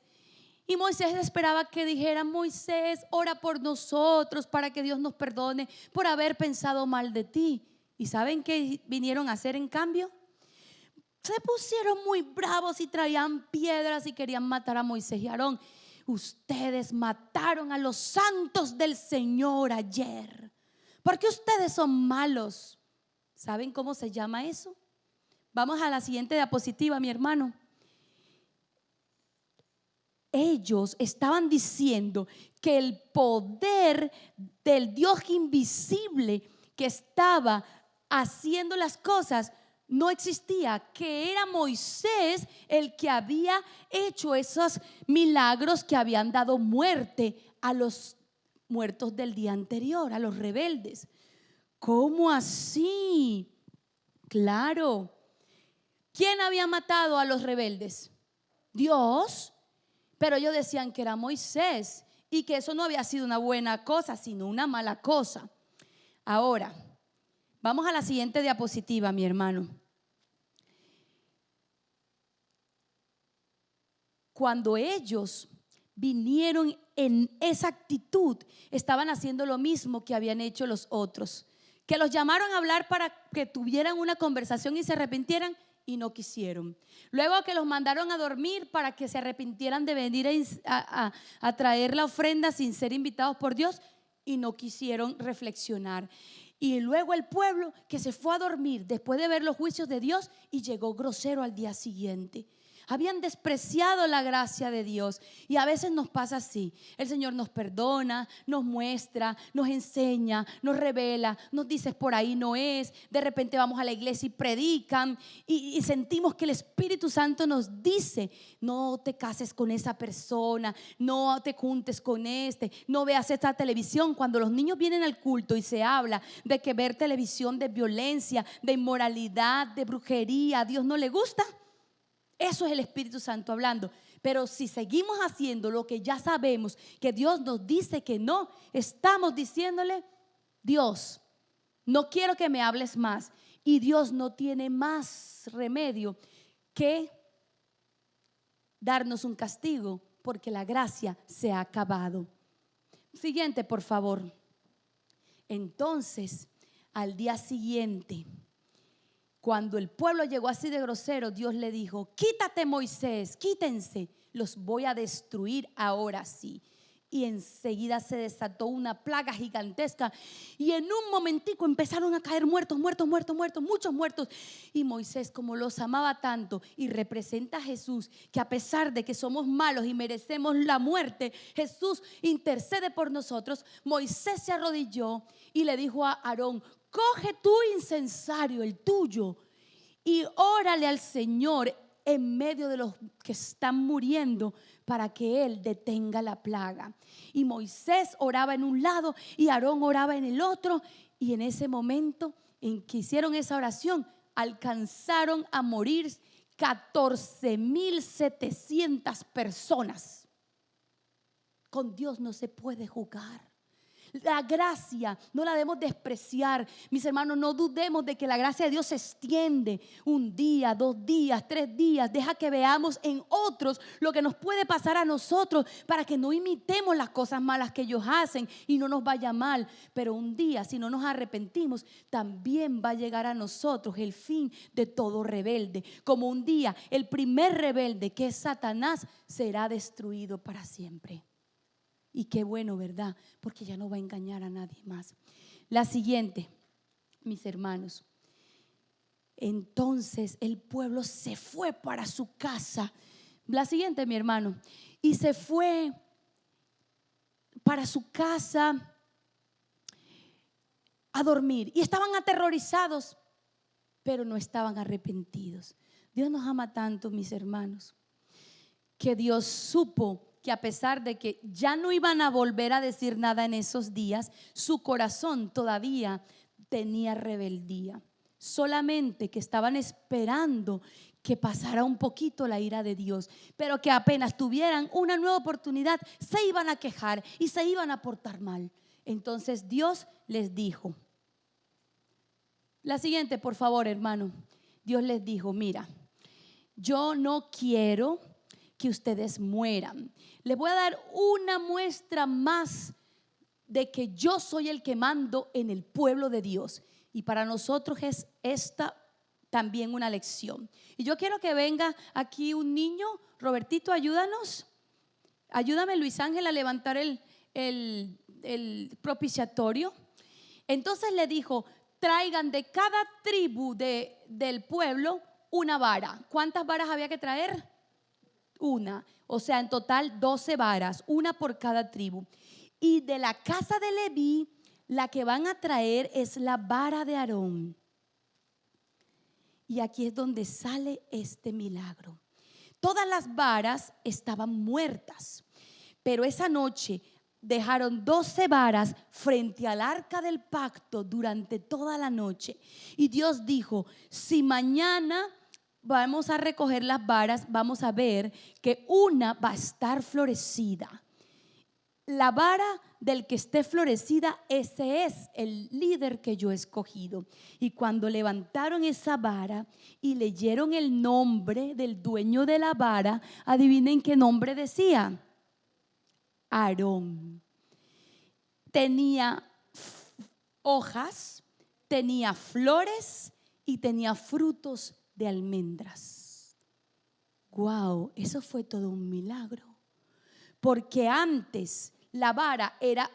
Y Moisés esperaba que dijeran: Moisés, ora por nosotros para que Dios nos perdone por haber pensado mal de ti. ¿Y saben qué vinieron a hacer en cambio? Se pusieron muy bravos y traían piedras y querían matar a Moisés y Aarón. Ustedes mataron a los santos del Señor ayer. ¿Por qué ustedes son malos? ¿Saben cómo se llama eso? Vamos a la siguiente diapositiva, mi hermano. Ellos estaban diciendo que el poder del Dios invisible que estaba haciendo las cosas no existía, que era Moisés el que había hecho esos milagros que habían dado muerte a los muertos del día anterior, a los rebeldes. ¿Cómo así? Claro. ¿Quién había matado a los rebeldes? Dios. Pero ellos decían que era Moisés y que eso no había sido una buena cosa, sino una mala cosa. Ahora, vamos a la siguiente diapositiva, mi hermano. Cuando ellos vinieron en esa actitud, estaban haciendo lo mismo que habían hecho los otros, que los llamaron a hablar para que tuvieran una conversación y se arrepintieran, y no quisieron. Luego que los mandaron a dormir para que se arrepintieran de venir a traer la ofrenda sin ser invitados por Dios, y no quisieron reflexionar. Y luego el pueblo que se fue a dormir después de ver los juicios de Dios y llegó grosero al día siguiente. Habían despreciado la gracia de Dios. Y a veces nos pasa así. El Señor nos perdona, nos muestra, nos enseña, nos revela, nos dice por ahí no es. De repente vamos a la iglesia y predican y sentimos que el Espíritu Santo nos dice: no te cases con esa persona, no te juntes con este, no veas esta televisión. Cuando los niños vienen al culto y se habla de que ver televisión de violencia, de inmoralidad, de brujería, a Dios no le gusta. Eso es el Espíritu Santo hablando. Pero si seguimos haciendo lo que ya sabemos que Dios nos dice que no, estamos diciéndole: Dios, no quiero que me hables más. Y Dios no tiene más remedio que darnos un castigo, porque la gracia se ha acabado. Siguiente, por favor. Entonces, al día siguiente, cuando el pueblo llegó así de grosero, Dios le dijo: quítate, Moisés, quítense, los voy a destruir ahora sí. Y enseguida se desató una plaga gigantesca y en un momentico empezaron a caer muertos, muchos muertos. Y Moisés, como los amaba tanto y representa a Jesús, que a pesar de que somos malos y merecemos la muerte, Jesús intercede por nosotros. Moisés se arrodilló y le dijo a Aarón: coge tu incensario, el tuyo, y órale al Señor en medio de los que están muriendo para que Él detenga la plaga. Y Moisés oraba en un lado y Aarón oraba en el otro. Y en ese momento en que hicieron esa oración, alcanzaron a morir 14,700 personas. Con Dios no se puede jugar. La gracia no la debemos despreciar. Mis hermanos, no dudemos de que la gracia de Dios se extiende un día, 2 días, 3 días. Deja que veamos en otros lo que nos puede pasar a nosotros, para que no imitemos las cosas malas que ellos hacen y no nos vaya mal. Pero un día, si no nos arrepentimos, también va a llegar a nosotros el fin de todo rebelde. Como un día el primer rebelde, que es Satanás, será destruido para siempre. Y qué bueno, ¿verdad? Porque ya no va a engañar a nadie más. La siguiente, mis hermanos. Entonces el pueblo se fue para su casa. La siguiente, mi hermano. Y se fue para su casa a dormir. Y estaban aterrorizados, pero no estaban arrepentidos. Dios nos ama tanto, mis hermanos, que Dios supo que a pesar de que ya no iban a volver a decir nada en esos días, su corazón todavía tenía rebeldía. Solamente que estaban esperando que pasara un poquito la ira de Dios, pero que apenas tuvieran una nueva oportunidad, se iban a quejar y se iban a portar mal. Entonces Dios les dijo, la siguiente, por favor, hermano. Dios les dijo: mira, yo no quiero que ustedes mueran. Les voy a dar una muestra más de que yo soy el que mando en el pueblo de Dios. Y para nosotros es esta también una lección. Y yo quiero que venga aquí un niño. Robertito, ayúdanos. Ayúdame, Luis Ángel, a levantar el propiciatorio. Entonces le dijo: traigan de cada tribu del pueblo una vara. ¿Cuántas varas había que traer? Una. O sea, en total 12 varas, una por cada tribu. Y de la casa de Leví, la que van a traer es la vara de Aarón. Y aquí es donde sale este milagro. Todas las varas estaban muertas, pero esa noche dejaron 12 varas frente al arca del pacto durante toda la noche. Y Dios dijo, si mañana vamos a recoger las varas, vamos a ver que una va a estar florecida. La vara del que esté florecida, ese es el líder que yo he escogido. Y cuando levantaron esa vara y leyeron el nombre del dueño de la vara, adivinen qué nombre decía. Aarón. Tenía hojas, tenía flores y tenía frutos de almendras. Wow, eso fue todo un milagro. Porque antes la vara era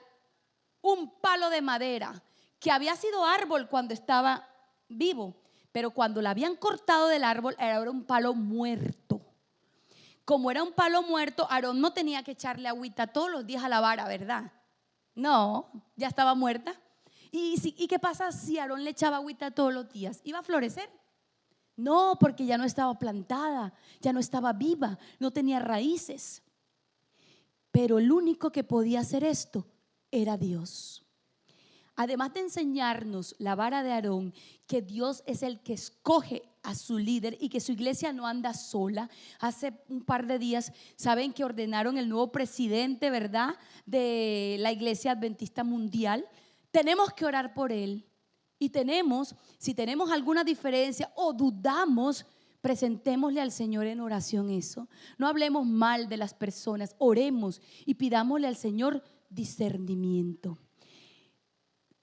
un palo de madera que había sido árbol cuando estaba vivo, pero cuando la habían cortado del árbol era un palo muerto. Como era un palo muerto, Aarón no tenía que echarle agüita todos los días a la vara, ¿verdad? No, ya estaba muerta. ¿Y qué pasa si Aarón le echaba agüita todos los días? ¿Iba a florecer? No, porque ya no estaba plantada, ya no estaba viva, no tenía raíces. Pero el único que podía hacer esto era Dios. Además de enseñarnos la vara de Aarón, que Dios es el que escoge a su líder y que su iglesia no anda sola. Hace un par de días, saben que ordenaron el nuevo presidente, ¿verdad?, de la Iglesia Adventista Mundial. Tenemos que orar por él. Y si tenemos alguna diferencia o dudamos, presentémosle al Señor en oración eso. No hablemos mal de las personas, oremos y pidámosle al Señor discernimiento.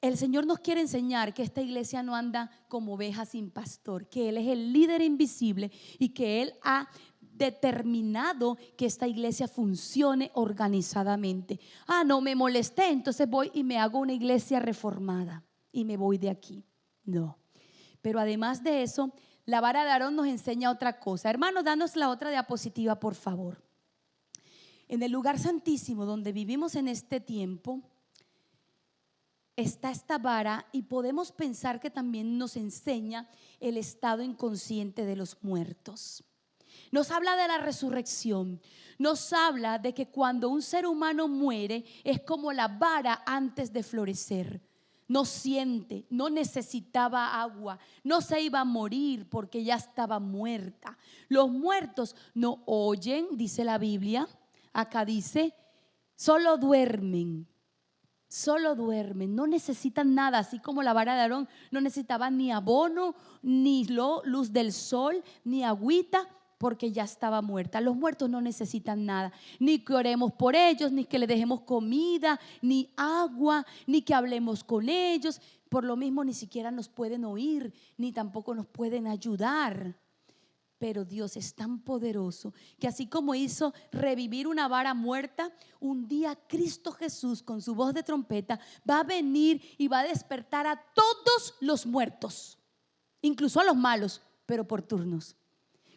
El Señor nos quiere enseñar que esta iglesia no anda como oveja sin pastor, que Él es el líder invisible y que Él ha determinado que esta iglesia funcione organizadamente. No me molesté, entonces voy y me hago una iglesia reformada y me voy de aquí. No. Pero además de eso, la vara de Aarón nos enseña otra cosa. Hermanos, danos la otra diapositiva, por favor. En el lugar santísimo donde vivimos en este tiempo está esta vara y podemos pensar que también nos enseña el estado inconsciente de los muertos. Nos habla de la resurrección, nos habla de que cuando un ser humano muere es como la vara antes de florecer. No siente, no necesitaba agua, no se iba a morir porque ya estaba muerta. Los muertos no oyen, dice la Biblia, acá dice, solo duermen. Solo duermen, no necesitan nada, así como la vara de Aarón no necesitaba ni abono, ni luz del sol, ni agüita, porque ya estaba muerta. Los muertos no necesitan nada, ni que oremos por ellos, ni que les dejemos comida, ni agua, ni que hablemos con ellos. Por lo mismo ni siquiera nos pueden oír, ni tampoco nos pueden ayudar. Pero Dios es tan poderoso que así como hizo revivir una vara muerta, un día Cristo Jesús con su voz de trompeta va a venir y va a despertar a todos los muertos, incluso a los malos, pero por turnos.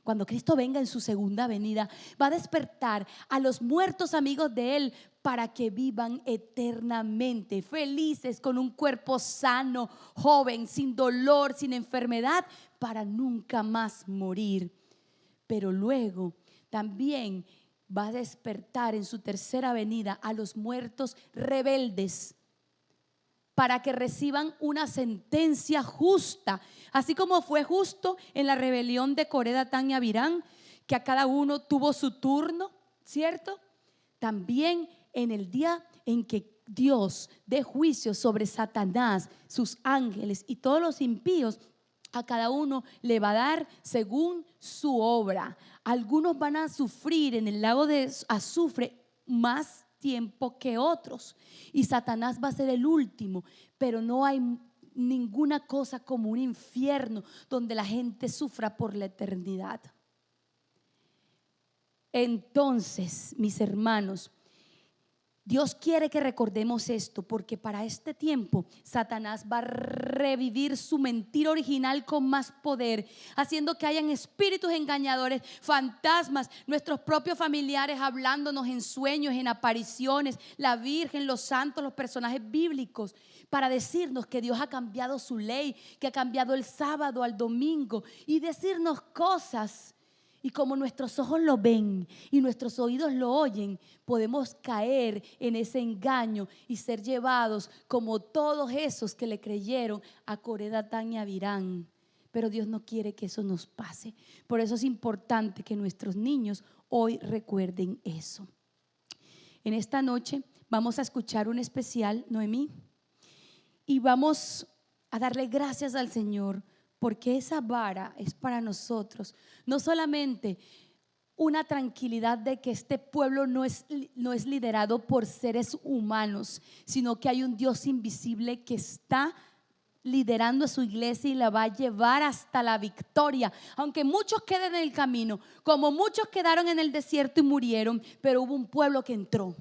Cuando Cristo venga en su segunda venida, va a despertar a los muertos amigos de Él para que vivan eternamente, felices, con un cuerpo sano, joven, sin dolor, sin enfermedad, para nunca más morir. Pero luego también va a despertar en su tercera venida a los muertos rebeldes para que reciban una sentencia justa, así como fue justo en la rebelión de Coré, Datán y Abirán, que a cada uno tuvo su turno, ¿cierto? También en el día en que Dios dé juicio sobre Satanás, sus ángeles y todos los impíos, a cada uno le va a dar según su obra. Algunos van a sufrir en el lago de azufre más tiempo que otros, y Satanás va a ser el último, pero no hay ninguna cosa como un infierno donde la gente sufra por la eternidad. Entonces, mis hermanos, Dios quiere que recordemos esto, porque para este tiempo Satanás va a revivir su mentira original con más poder, haciendo que hayan espíritus engañadores, fantasmas, nuestros propios familiares hablándonos en sueños, en apariciones, la Virgen, los santos, los personajes bíblicos, para decirnos que Dios ha cambiado su ley, que ha cambiado el sábado al domingo, y decirnos cosas. Y como nuestros ojos lo ven y nuestros oídos lo oyen, podemos caer en ese engaño y ser llevados como todos esos que le creyeron a Coré, Datán y Abirán. Pero Dios no quiere que eso nos pase. Por eso es importante que nuestros niños hoy recuerden eso. En esta noche vamos a escuchar un especial, Noemí, y vamos a darle gracias al Señor, porque esa vara es para nosotros no solamente una tranquilidad de que este pueblo no es liderado por seres humanos, sino que hay un Dios invisible que está liderando a su iglesia y la va a llevar hasta la victoria. Aunque muchos queden en el camino, como muchos quedaron en el desierto y murieron, pero hubo un pueblo que entró,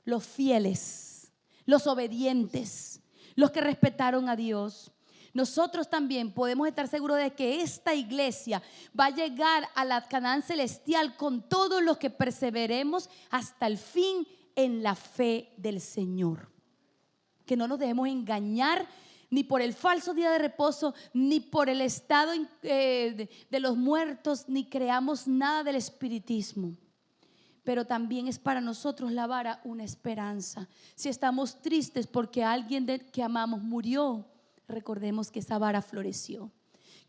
los fieles, los obedientes, los que respetaron a Dios. Nosotros también podemos estar seguros de que esta iglesia va a llegar a la Canaán celestial con todos los que perseveremos hasta el fin en la fe del Señor. Que no nos dejemos engañar ni por el falso día de reposo, ni por el estado de los muertos, ni creamos nada del espiritismo. Pero también es para nosotros la vara una esperanza. Si estamos tristes porque alguien que amamos murió, recordemos que esa vara floreció,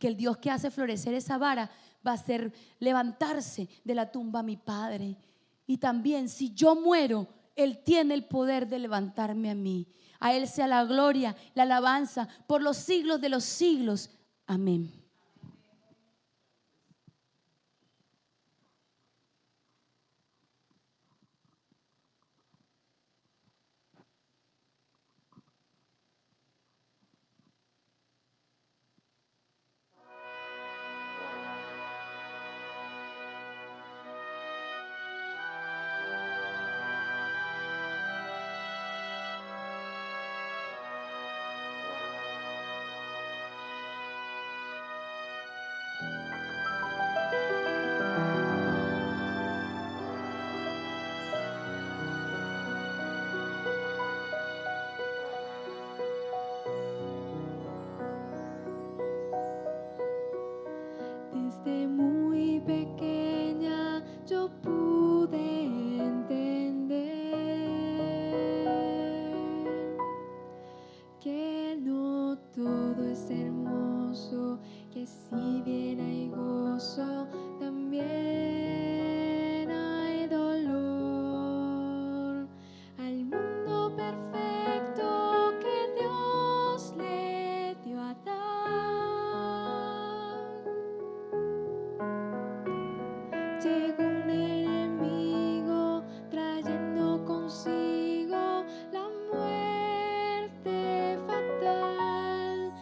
que el Dios que hace florecer esa vara va a hacer levantarse de la tumba a mi Padre. Y también si yo muero, Él tiene el poder de levantarme a mí. A Él sea la gloria, la alabanza por los siglos de los siglos. Amén. Desde muy pequeña yo pude entender que no todo es hermoso, que si bien hay gozo, también hay dolor. Al mundo perfecto que Dios le dio a Adán, llegó un enemigo trayendo consigo la muerte fatal.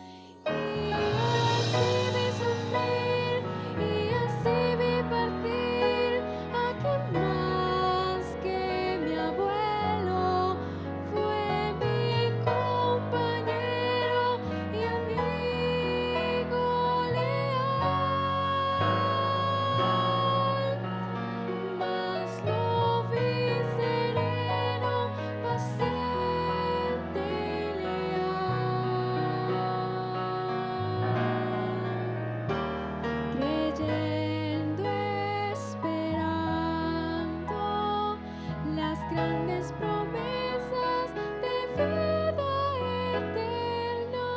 Y así vi sufrir, y así vi partir a quien más que mi abuelo fue mi compañero y amigo leal. Mas lo vi sereno, paciente y leal, creyendo, esperando las grandes promesas de vida eterna.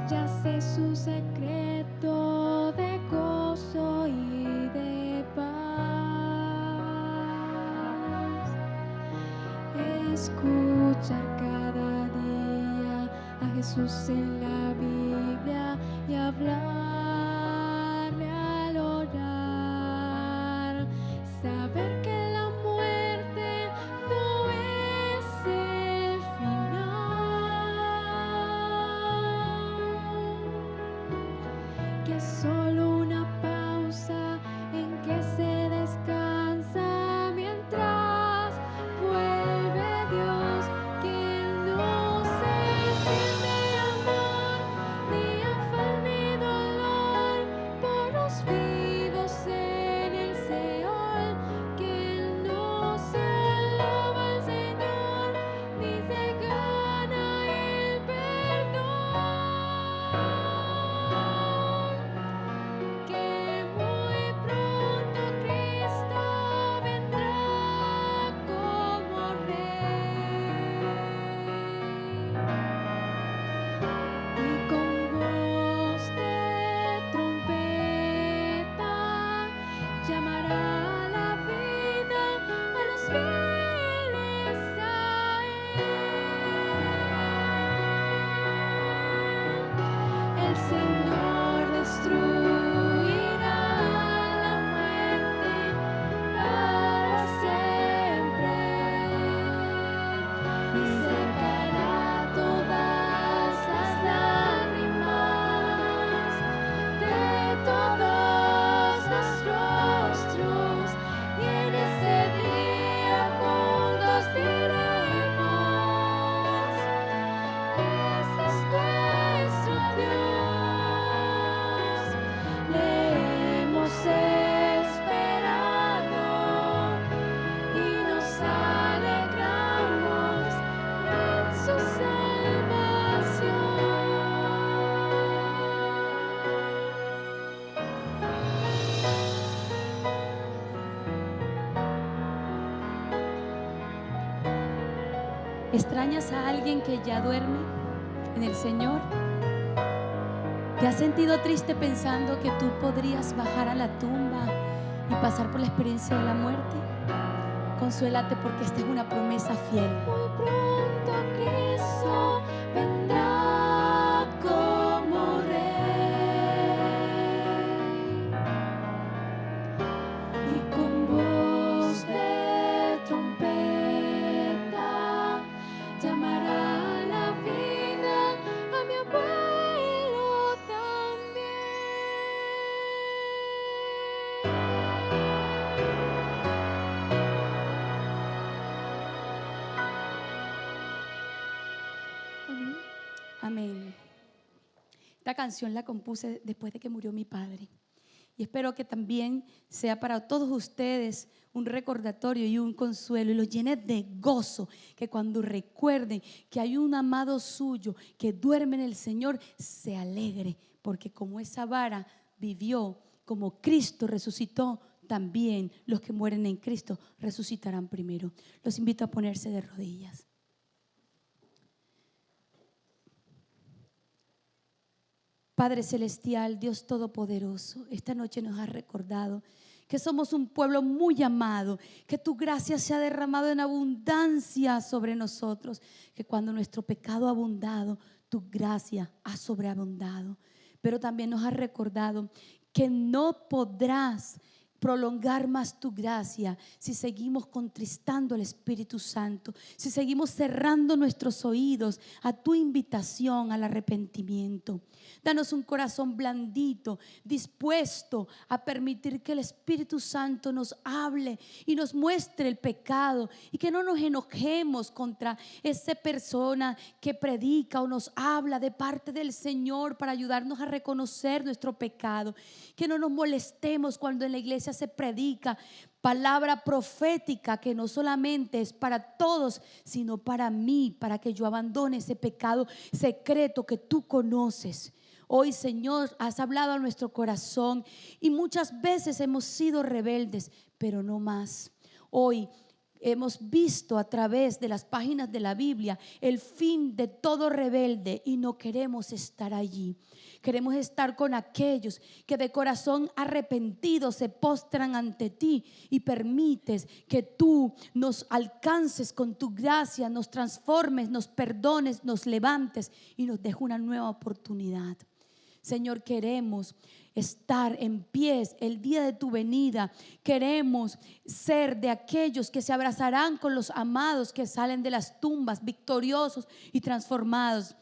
Ya sé su secreto de gozo y de paz. Escuchar cada día a Jesús en la Biblia y hablarle al orar. Saber que la muerte no es el final. es solo una pausa en que se descansa mientras vuelve Dios, quien no se siente amor, ni afán ni dolor por los vivos en el Seol, quien no se alaba al Señor, ni se gana el perdón, que muy pronto Cristo vendrá como Rey. Y con voz de trompeta llamará a la vida a los fieles a Él. El Señor destruirá la muerte para siempre y secará todas las lágrimas de todos los rostros, y en ese día juntos diremos: este es nuestro Dios, le hemos esperado y nos alegramos en su salvación. ¿Extrañas a alguien que ya duerme en el Señor? ¿Te has sentido triste pensando que tú podrías bajar a la tumba y pasar por la experiencia de la muerte? Consuélate, porque esta es una promesa fiel. Muy pronto Cristo vendrá como Rey, y con voz de trompeta llamará a la vida a mi abuelo también. Amén. Esta canción la compuse después de que murió mi padre. Y espero que también sea para todos ustedes un recordatorio y un consuelo, y los llene de gozo, que cuando recuerden que hay un amado suyo que duerme en el Señor, se alegre, porque como esa vara vivió, como Cristo resucitó, también los que mueren en Cristo resucitarán primero. Los invito a ponerse de rodillas. Padre celestial, Dios todopoderoso, esta noche nos has recordado que somos un pueblo muy amado, que tu gracia se ha derramado en abundancia sobre nosotros, que cuando nuestro pecado ha abundado, tu gracia ha sobreabundado. Pero también nos has recordado que no podrás prolongar más tu gracia si seguimos contristando al Espíritu Santo, si seguimos cerrando nuestros oídos a tu invitación al arrepentimiento. Danos un corazón blandito, dispuesto a permitir que el Espíritu Santo nos hable y nos muestre el pecado, y que no nos enojemos contra esa persona que predica o nos habla de parte del Señor para ayudarnos a reconocer nuestro pecado. Que no nos molestemos cuando en la iglesia se predica palabra profética que no solamente es para todos, sino para mí, para que yo abandone ese pecado secreto que tú conoces. Hoy, Señor, has hablado a nuestro corazón y muchas veces hemos sido rebeldes, pero no más. Hoy hemos visto a través de las páginas de la Biblia el fin de todo rebelde y no queremos estar allí. Queremos estar con aquellos que de corazón arrepentido se postran ante ti y permites que tú nos alcances con tu gracia, nos transformes, nos perdones, nos levantes y nos dejes una nueva oportunidad. Señor, queremos estar en pies el día de tu venida. Queremos ser de aquellos que se abrazarán con los amados que salen de las tumbas victoriosos y transformados.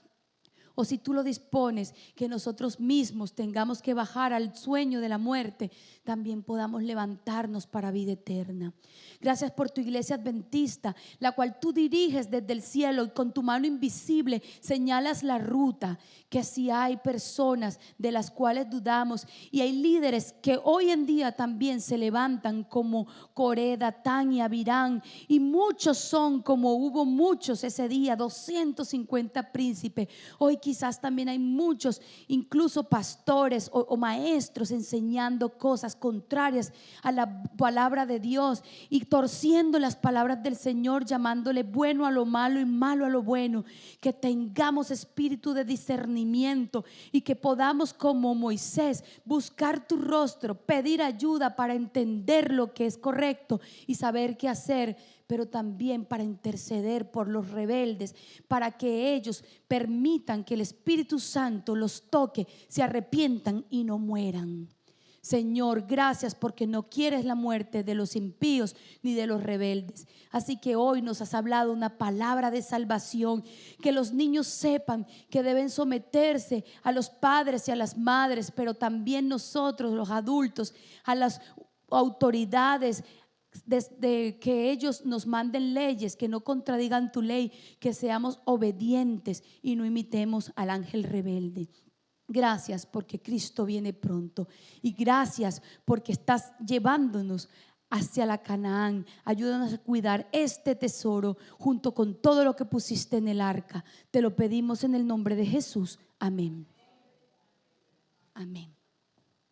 o si tú lo dispones, que nosotros mismos tengamos que bajar al sueño de la muerte, también podamos levantarnos para vida eterna. Gracias por tu iglesia adventista, la cual tú diriges desde el cielo y con tu mano invisible señalas la ruta. Que si hay personas de las cuales dudamos y hay líderes que hoy en día también se levantan como Coré, Datán y Abirán, y muchos son como hubo muchos ese día, 250 príncipes. Hoy quizás también hay muchos, incluso pastores o maestros enseñando cosas contrarias a la palabra de Dios y torciendo las palabras del Señor, llamándole bueno a lo malo y malo a lo bueno. Que tengamos espíritu de discernimiento y que podamos, como Moisés, buscar tu rostro, pedir ayuda para entender lo que es correcto y saber qué hacer, pero también para interceder por los rebeldes, para que ellos permitan que el Espíritu Santo los toque, se arrepientan y no mueran. Señor, gracias porque no quieres la muerte de los impíos ni de los rebeldes. Así que hoy nos has hablado una palabra de salvación, que los niños sepan que deben someterse a los padres y a las madres, pero también nosotros, los adultos, a las autoridades, desde que ellos nos manden leyes que no contradigan tu ley, que seamos obedientes y no imitemos al ángel rebelde. Gracias porque Cristo viene pronto y gracias porque estás llevándonos hacia la Canaán. Ayúdanos a cuidar este tesoro junto con todo lo que pusiste en el arca. Te lo pedimos en el nombre de Jesús. Amén. Amén.